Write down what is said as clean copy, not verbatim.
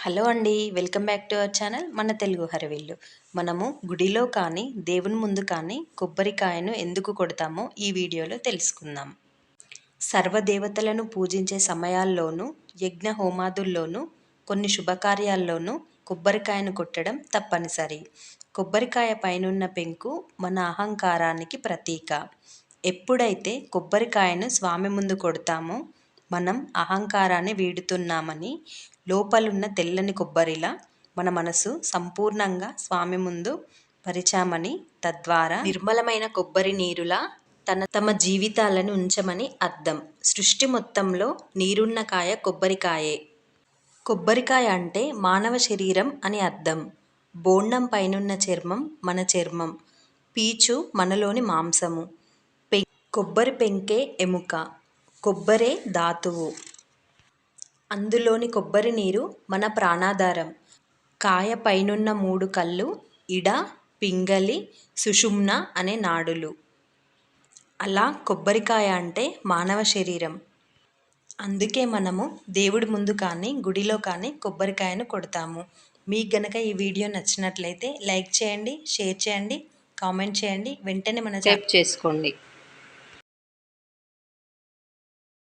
Hello అండి. Welcome back to our channel మన తెలుగు హరివిల్లు. మనము గుడిలో కానీ దేవుని ముందు కానీ కొబ్బరికాయను ఎందుకు కొడతామో ఈ వీడియోలో తెలుసుకుందాం. సర్వదేవతలను పూజించే సమయాల్లోనూ, యజ్ఞ హోమాదుల్లోనూ, కొన్ని శుభకార్యాల్లోనూ కొబ్బరికాయను కొట్టడం తప్పనిసరి. కొబ్బరికాయ పైనున్న పెంకు మన అహంకారానికి ప్రతీక. ఎప్పుడైతే కొబ్బరికాయను స్వామి ముందు కొడతామో మనం అహంకారాన్ని వీడుతున్నామని, లోపలున్న తెల్లని కొబ్బరిలా మన మనసు సంపూర్ణంగా స్వామి ముందు పరిచామని, తద్వారా నిర్మలమైన కొబ్బరి నీరులా తమ జీవితాలను ఉంచమని అర్థం. సృష్టి మొత్తంలో నీరున్న కాయ కొబ్బరికాయే. కొబ్బరికాయ అంటే మానవ శరీరం అని అర్థం. బోండం పైనున్న చర్మం మన చర్మం, పీచు మనలోని మాంసము, కొబ్బరి పెంకే ఎముక, కొబ్బరే ధాతువు, అందులోని కొబ్బరి నీరు మన ప్రాణాధారం. కాయ పైనున్న 3 కళ్ళు ఇడ, పింగళి, సుషుమ్న అనే నాడులు. అలా కొబ్బరికాయ అంటే మానవ శరీరం. అందుకే మనము దేవుడి ముందు కానీ గుడిలో కానీ కొబ్బరికాయను కొడతాము. మీకు గనక ఈ వీడియో నచ్చినట్లయితే లైక్ చేయండి, షేర్ చేయండి, కామెంట్ చేయండి. వెంటనే మన సబ్స్క్రైబ్ చేసుకోండి.